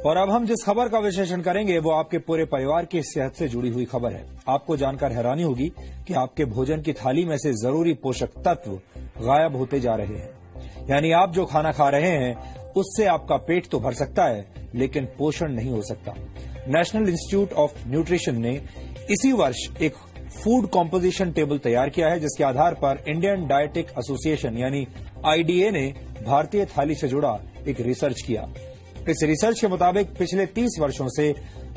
और अब हम जिस खबर का विश्लेषण करेंगे वो आपके पूरे परिवार की सेहत से जुड़ी हुई खबर है। आपको जानकर हैरानी होगी कि आपके भोजन की थाली में से जरूरी पोषक तत्व गायब होते जा रहे हैं। यानी आप जो खाना खा रहे हैं उससे आपका पेट तो भर सकता है लेकिन पोषण नहीं हो सकता। नेशनल इंस्टीट्यूट ऑफ न्यूट्रिशन ने इसी वर्ष एक फूड कॉम्पोजिशन टेबल तैयार किया है, जिसके आधार पर इंडियन डायटिक एसोसिएशन यानी आईडीए ने भारतीय थाली से जुड़ा एक रिसर्च किया। इस रिसर्च के मुताबिक पिछले 30 वर्षों से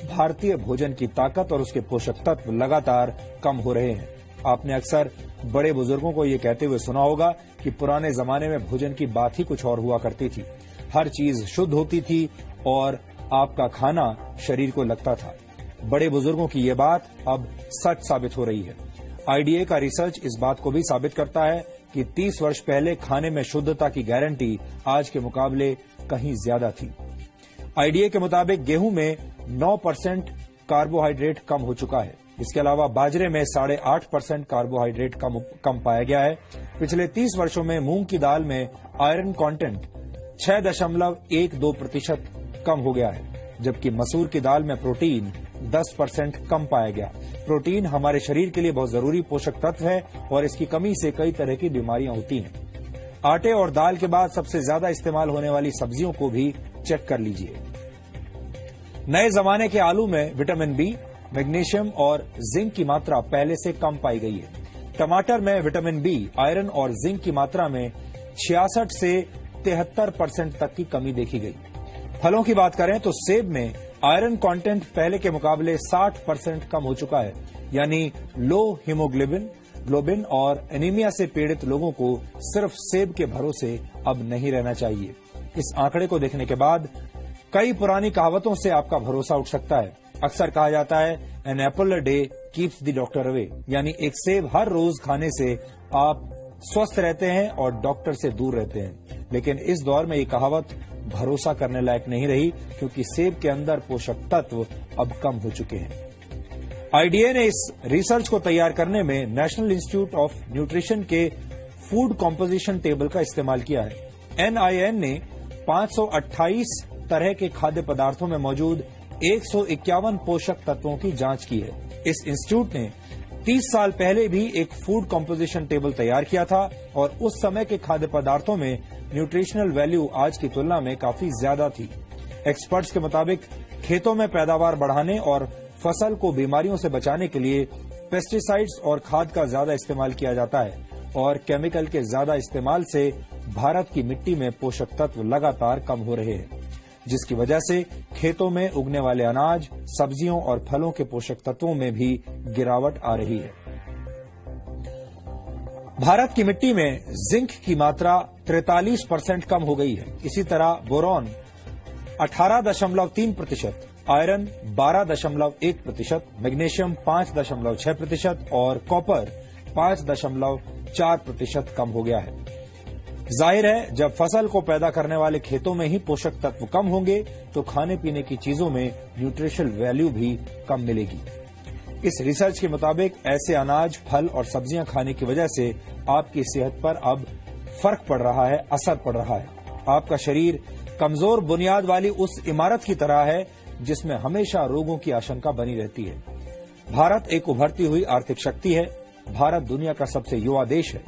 भारतीय भोजन की ताकत और उसके पोषक तत्व लगातार कम हो रहे हैं। आपने अक्सर बड़े बुजुर्गों को ये कहते हुए सुना होगा कि पुराने जमाने में भोजन की बात ही कुछ और हुआ करती थी। हर चीज शुद्ध होती थी और आपका खाना शरीर को लगता था। बड़े बुजुर्गों की ये बात अब सच साबित हो रही है। आईडीए का रिसर्च इस बात को भी साबित करता है कि 30 वर्ष पहले खाने में शुद्धता की गारंटी आज के मुकाबले कहीं ज्यादा थी। आईडीए के मुताबिक गेहूं में 9% कार्बोहाइड्रेट कम हो चुका है। इसके अलावा बाजरे में 8.5% कार्बोहाइड्रेट कम पाया गया है। पिछले 30 वर्षों में मूंग की दाल में आयरन कंटेंट 6.12% कम हो गया है, जबकि मसूर की दाल में प्रोटीन 10% कम पाया गया। प्रोटीन हमारे शरीर के लिए बहुत जरूरी पोषक तत्व है और इसकी कमी से कई तरह की बीमारियां होती हैं। आटे और दाल के बाद सबसे ज्यादा इस्तेमाल होने वाली सब्जियों को भी चेक कर लीजिए। नए जमाने के आलू में विटामिन बी, मैग्नीशियम और जिंक की मात्रा पहले से कम पाई गई है। टमाटर में विटामिन बी, आयरन और जिंक की मात्रा में 66 से 73% तक की कमी देखी गई। फलों की बात करें तो सेब में आयरन कंटेंट पहले के मुकाबले 60% कम हो चुका है। यानी लो हीमोग्लोबिन और एनीमिया से पीड़ित लोगों को सिर्फ सेब के भरोसे अब नहीं रहना चाहिए। इस आंकड़े को देखने के बाद कई पुरानी कहावतों से आपका भरोसा उठ सकता है। अक्सर कहा जाता है an apple a day keeps the doctor away, यानी एक सेब हर रोज खाने से आप स्वस्थ रहते हैं और डॉक्टर से दूर रहते हैं। लेकिन इस दौर में ये कहावत भरोसा करने लायक नहीं रही, क्योंकि सेब के अंदर पोषक तत्व अब कम हो चुके हैं। आईडीए ने इस रिसर्च को तैयार करने में नेशनल इंस्टीट्यूट ऑफ न्यूट्रिशन के फूड कॉम्पोजिशन टेबल का इस्तेमाल किया है। एनआईएन ने 528 तरह के खाद्य पदार्थों में मौजूद 151 पोषक तत्वों की जांच की है। इस इंस्टीट्यूट ने 30 साल पहले भी एक फूड कॉम्पोजिशन टेबल तैयार किया था और उस समय के खाद्य पदार्थों में न्यूट्रिशनल वैल्यू आज की तुलना में काफी ज्यादा थी। एक्सपर्ट्स के मुताबिक खेतों में पैदावार बढ़ाने और फसल को बीमारियों से बचाने के लिए पेस्टिसाइड्स और खाद का ज्यादा इस्तेमाल किया जाता है और केमिकल के ज्यादा इस्तेमाल से भारत की मिट्टी में पोषक तत्व लगातार कम हो रहे हैं, जिसकी वजह से खेतों में उगने वाले अनाज, सब्जियों और फलों के पोषक तत्वों में भी गिरावट आ रही है। भारत की मिट्टी में जिंक की मात्रा 43% कम हो गई है। इसी तरह बोरॉन 18.3%, आयरन 12.1%, मैग्नीशियम 5.6% और कॉपर 5.4% कम हो गया है। जाहिर है, जब फसल को पैदा करने वाले खेतों में ही पोषक तत्व कम होंगे तो खाने पीने की चीजों में न्यूट्रिशनल वैल्यू भी कम मिलेगी। इस रिसर्च के मुताबिक ऐसे अनाज, फल और सब्जियां खाने की वजह से आपकी सेहत पर अब फर्क पड़ रहा है, असर पड़ रहा है। आपका शरीर कमजोर बुनियाद वाली उस इमारत की तरह है जिसमें हमेशा रोगों की आशंका बनी रहती है। भारत एक उभरती हुई आर्थिक शक्ति है। भारत दुनिया का सबसे युवा देश है।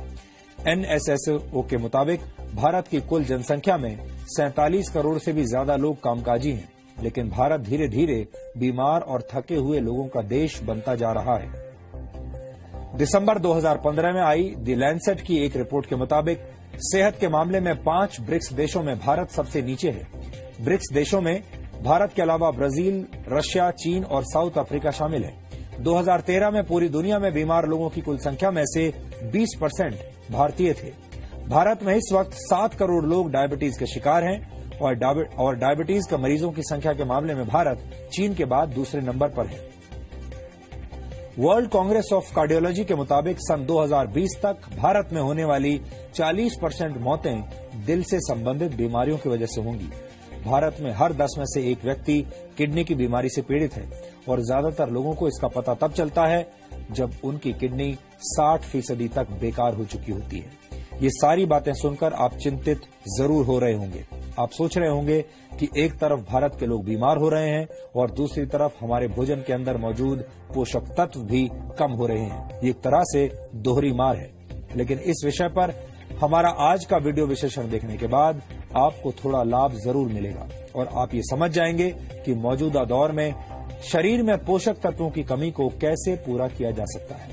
एनएसएसओ के मुताबिक भारत की कुल जनसंख्या में 47 करोड़ से भी ज्यादा लोग कामकाजी हैं, लेकिन भारत धीरे धीरे बीमार और थके हुए लोगों का देश बनता जा रहा है। दिसंबर 2015 में आई द लैंसेट की एक रिपोर्ट के मुताबिक सेहत के मामले में 5 ब्रिक्स देशों में भारत सबसे नीचे है। ब्रिक्स देशों में भारत के अलावा ब्राजील, रशिया, चीन और साउथ अफ्रीका शामिल है। 2013 में पूरी दुनिया में बीमार लोगों की कुल संख्या में से 20% भारतीय थे। भारत में इस वक्त 7 करोड़ लोग डायबिटीज के शिकार हैं और डायबिटीज के मरीजों की संख्या के मामले में भारत चीन के बाद दूसरे नंबर पर है। वर्ल्ड कांग्रेस ऑफ कार्डियोलॉजी के मुताबिक सन 2020 तक भारत में होने वाली 40% मौतें दिल से संबंधित बीमारियों की वजह से होंगी। भारत में हर 10 में से एक व्यक्ति किडनी की बीमारी से पीड़ित है और ज्यादातर लोगों को इसका पता तब चलता है जब उनकी किडनी 60% तक बेकार हो चुकी होती है। ये सारी बातें सुनकर आप चिंतित जरूर हो रहे होंगे। आप सोच रहे होंगे कि एक तरफ भारत के लोग बीमार हो रहे हैं और दूसरी तरफ हमारे भोजन के अंदर मौजूद पोषक तत्व भी कम हो रहे हैं। ये एक तरह से दोहरी मार है। लेकिन इस विषय पर हमारा आज का वीडियो विश्लेषण देखने के बाद आपको थोड़ा लाभ जरूर मिलेगा और आप ये समझ जाएंगे कि मौजूदा दौर में शरीर में पोषक तत्वों की कमी को कैसे पूरा किया जा सकता है।